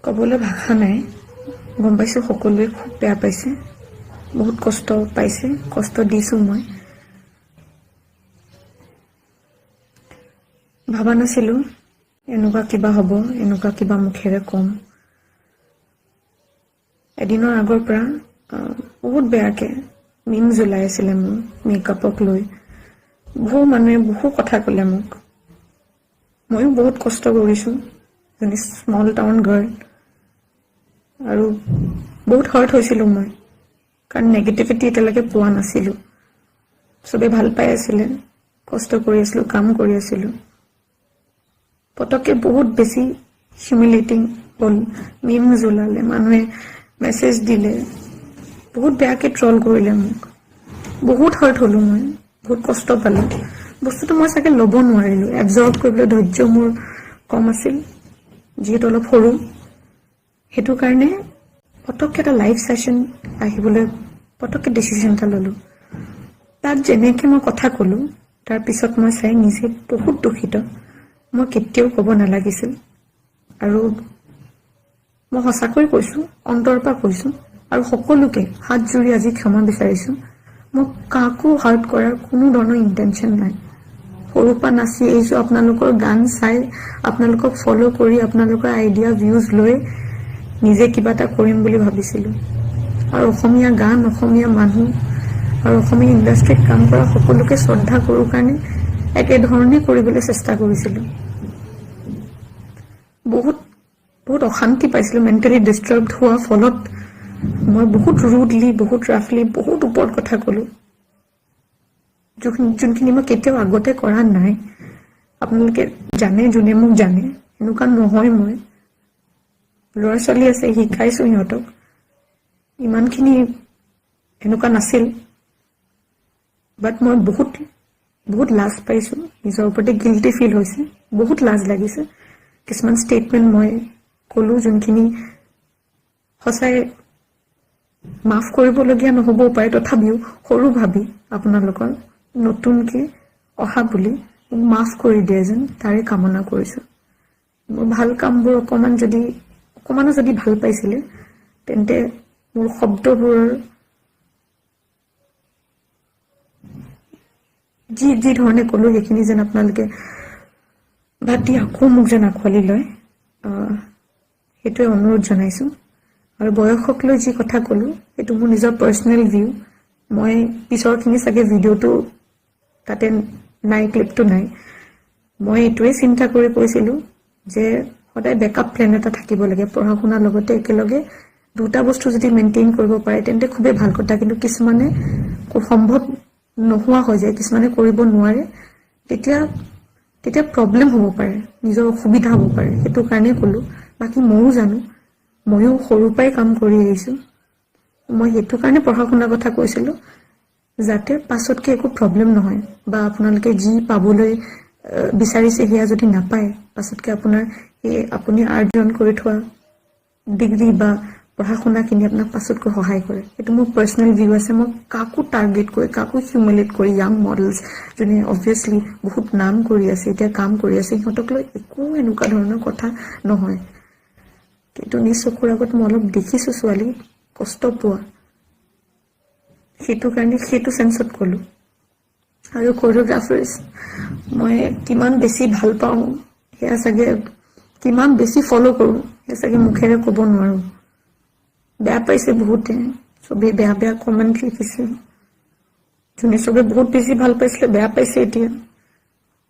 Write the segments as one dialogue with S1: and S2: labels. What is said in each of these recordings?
S1: ক'বলৈ ভাষা নাই। গম পাইছোঁ সকলোৱে খুব বেয়া পাইছে, বহুত কষ্ট পাইছে, কষ্ট দিছোঁ মই। ভাবা নাছিলোঁ এনেকুৱা কিবা হ'ব, এনেকুৱা কিবা মুখেৰে ক'ম। এদিনৰ আগৰ পৰা বহুত বেয়াকৈ মিমছ ওলাই আছিলে মোৰ মেকআপক লৈ। বহু মানুহে বহু কথা ক'লে মোক। ময়ো বহুত কষ্ট কৰিছোঁ, এজনী স্মল টাউন গাৰ্ল, আৰু বহুত হাৰ্ট হৈছিলোঁ মই, কাৰণ নেগেটিভিটি এতিয়ালৈকে পোৱা নাছিলোঁ। চবেই ভাল পাই আছিলে, কষ্ট কৰি আছিলোঁ, কাম কৰি আছিলোঁ। পটককৈ বহুত বেছি হিউমিলেটিং হ'ল, মিমছ ওলালে, মানুহে মেছেজ দিলে, বহুত বেয়াকৈ ট্ৰল কৰিলে মোক। বহুত হাৰ্ট হ'লোঁ মই, বহুত কষ্ট পালোঁ। বস্তুটো মই চাগে ল'ব নোৱাৰিলোঁ, এবজৰ্ব কৰিবলৈ ধৈৰ্য মোৰ কম আছিল, যিহেতু অলপ সৰু। সেইটো কাৰণে পটককৈ এটা লাইভ ছেশ্যন আহিবলৈ পটককৈ ডিচিশ্যন এটা ল'লোঁ। তাত যেনেকৈ মই কথা ক'লোঁ, তাৰপিছত মই চাই নিজে বহুত দুখিত। মই কেতিয়াও ক'ব নালাগিছিল, আৰু মই সঁচাকৈ কৈছোঁ, অন্তৰৰ পৰা কৈছোঁ, আৰু সকলোকে হাত জোৰি আজি ক্ষমা বিচাৰিছোঁ। মই কাকো হাৰ্ট কৰাৰ কোনো ধৰণৰ ইণ্টেনশ্যন নাই। সৰুৰ পৰা নাচি আহিছোঁ, আপোনালোকৰ গান চাই, আপোনালোকক ফ'ল' কৰি, আপোনালোকৰ আইডিয়া ভিউজ লৈ নিজে কিবা এটা কৰিম বুলি ভাবিছিলোঁ। আৰু অসমীয়া গান, অসমীয়া মানুহ আৰু অসমীয়া ইণ্ডাষ্ট্ৰীত কাম কৰা সকলোকে শ্ৰদ্ধা কৰোঁ কাৰণে একেধৰণে কৰিবলৈ চেষ্টা কৰিছিলোঁ। বহুত বহুত অশান্তি পাইছিলোঁ, মেণ্টেলি ডিষ্টাৰ্বড হোৱাৰ ফলত মই বহুত ৰুডলি, বহুত ৰাফলি, বহুত ওপৰত কথা ক'লোঁ, যোনখিনি মই কেতিয়াও আগতে কৰা নাই। আপোনালোকে জানে, যোনে মোক জানে, এনেকুৱা নহয় মই। ল'ৰা ছোৱালী আছে, শিকাইছোঁ সিহঁতক। ইমানখিনি এনেকুৱা নাছিল, বাট মই বহুত বহুত লাজ পাইছোঁ, নিজৰ ওপৰতে গিল্টি ফিল হৈছে, বহুত লাজ লাগিছে। কিছুমান ষ্টেটমেণ্ট মই ক'লোঁ যোনখিনি সঁচাই মাফ কৰিবলগীয়া নহ'বও পাৰে, তথাপিও সৰু ভাবি আপোনালোকৰ নতুনকৈ অহা বুলি মাফ কৰি দিয়ে যেন তাৰে কামনা কৰিছোঁ। মোৰ ভাল কামবোৰ অকণমানো যদি ভাল পাইছিলে, তেন্তে মোৰ শব্দবোৰৰ যি ধৰণে ক'লোঁ সেইখিনি যেন আপোনালোকে ভাতি আকৌ মোক যেন আঁকোৱালি লয়, সেইটোৱে অনুৰোধ জনাইছোঁ। আৰু বয়সক লৈ যি কথা ক'লোঁ, সেইটো মোৰ নিজৰ পাৰ্চনেল ভিউ। মই পিছৰখিনি চাগে ভিডিঅ'টো তাতে নাই, ক্লিপটো নাই। মই এইটোৱে চিন্তা কৰি কৈছিলোঁ যে সদায় বেকআপ প্লেন এটা থাকিব লাগে। পঢ়া শুনাৰ লগতে একেলগে দুটা বস্তু যদি মেইনটেইন কৰিব পাৰে, তেন্তে খুবেই ভাল কথা। কিন্তু কিছুমানে সম্ভৱ নোহোৱা হৈ যায়, কিছুমানে কৰিব নোৱাৰে, তেতিয়া প্ৰব্লেম হ'ব পাৰে, নিজৰ অসুবিধা হ'ব পাৰে। সেইটো কাৰণেই ক'লোঁ। বাকী ময়ো জানো, ময়ো সৰুৰ পৰাই কাম কৰি আহিছোঁ। মই সেইটো কাৰণে পঢ়া শুনাৰ কথা কৈছিলোঁ, যাতে পাছতকৈ একো প্ৰব্লেম নহয়, বা আপোনালোকে যি পাবলৈ বিচাৰিছে সেয়া যদি নাপায়, পাছতকৈ আপোনাৰ এই আপুনি আৰ্জন কৰি থোৱা ডিগ্ৰী বা পঢ়া শুনাখিনি আপোনাক পাছতকৈ সহায় কৰে। সেইটো মোৰ পাৰ্চনেল ভিউ আছে। মই কাকো টাৰ্গেট কৰি, কাকো হিউমিলেট কৰি, য়াং মডেলছ যোনে অবভিয়াছলি বহুত নাম কৰি আছে, এতিয়া কাম কৰি আছে, সিহঁতক লৈ একো এনেকুৱা ধৰণৰ কথা নহয়। কিন্তু নিজ চকুৰ আগত মই অলপ দেখিছোঁ ছোৱালী কষ্ট পোৱা, সেইটো কাৰণে সেইটো চেন্সত ক'লোঁ। আৰু কোৰিঅ'গ্ৰাফাৰ্ছ মই কিমান বেছি ভাল পাওঁ, সেয়া চাগে কিমান বেছি ফ'ল' কৰোঁ, সেয়া চাগে মুখেৰে ক'ব নোৱাৰোঁ। বেয়া পাইছে বহুতে, চবেই বেয়া বেয়া কমেণ্ট লিখিছে। যোনে চবে বহুত বেছি ভাল পাইছিলে বেয়া পাইছে এতিয়া।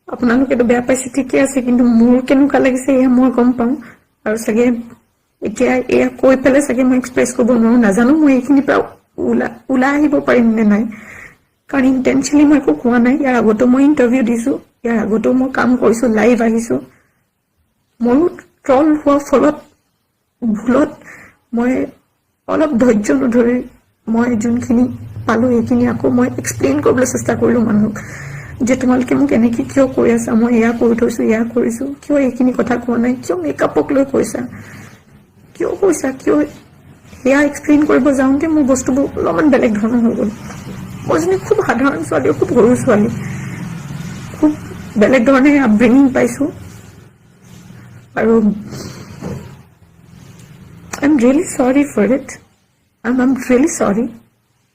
S1: আপোনালোকেতো বেয়া পাইছে ঠিকে আছে, কিন্তু মোৰ কেনেকুৱা লাগিছে এয়া মই গম পাওঁ। আৰু চাগে এতিয়া এয়া কৈ পেলাই চাগে মই এক্সপ্ৰেছ কৰিব নোৱাৰোঁ, নাজানো মই এইখিনিৰ পৰা ওলাই আহিব পাৰিম নে নাই, কাৰণ ইণ্টেনশ্যনেলি মই একো কোৱা নাই। ইয়াৰ আগতো মই ইণ্টাৰভিউ দিছোঁ, ইয়াৰ আগতো মই কাম কৰিছোঁ, লাইভ আহিছোঁ। ময়ো ট্ৰল হোৱাৰ ফলত ভুলত মই অলপ ধৈৰ্য নধৰি মই যোনখিনি পালোঁ সেইখিনি আকৌ মই এক্সপ্লেইন কৰিবলৈ চেষ্টা কৰিলোঁ মানুহক, যে তোমালোকে মোক এনেকৈ কিয় কৈ আছা, মই এয়া কৰি থৈছোঁ, এয়া কৰিছোঁ, কিয় এইখিনি কথা কোৱা নাই, কিয় মেকআপক লৈ কৈছা, কিয় সেয়া এক্সপ্লেইন কৰিব যাওঁতে মোৰ বস্তুবোৰ অলপমান বেলেগ ধৰণৰ হৈ গ'ল। মই এজনী খুব সাধাৰণ ছোৱালী, খুব সৰু ছোৱালী, খুব বেলেগ ধৰণে আপব্ৰিঙিং পাইছোঁ। আৰু I'm really sorry for it. I'm really sorry.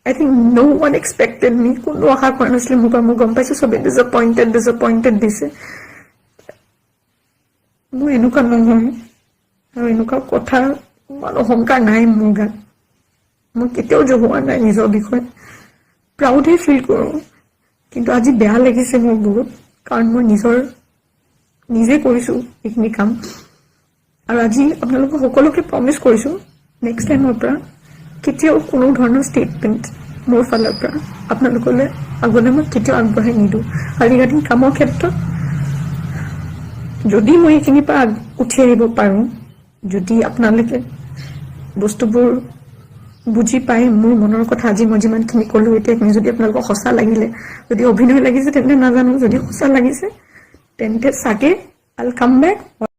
S1: I think no one expected me. কোনো আশা কৰা নাছিলে মোৰ পৰা, মই গম পাইছোঁ চবে ডিসappointed দিছে। মোৰ এনেকুৱা নহয় আৰু এনেকুৱা কথা ইমান অহংকাৰ নাই মোৰ গাত। মই কেতিয়াও জহোৱা নাই নিজৰ বিষয়ে, প্ৰাউডে ফিল কৰোঁ। কিন্তু আজি বেয়া লাগিছে মোৰ বহুত, কাৰণ মই নিজে কৰিছোঁ এইখিনি কাম। আৰু আজি আপোনালোকক সকলোকে প্ৰমিছ কৰিছোঁ নেক্সট টাইমৰ পৰা কেতিয়াও কোনো ধৰণৰ ষ্টেটমেণ্ট মোৰ ফালৰ পৰা আপোনালোকলৈ আগলৈ মই কেতিয়াও আগবঢ়াই নিদিওঁ। আৰু ৰিগাৰ্ডিং কামৰ ক্ষেত্ৰত যদি মই এইখিনিৰ পৰা উঠি আহিব পাৰোঁ, যদি আপোনালোকে বস্তুবোৰ বুজি পাই মোৰ মনৰ কথা আজি মই যিমানখিনি ক'লোঁ এতিয়া যদি আপোনালোকক সঁচা লাগিলে, যদি অভিনয় লাগিছে তেন্তে নাজানো, যদি সঁচা লাগিছে তেন্তে চাগে I'll come back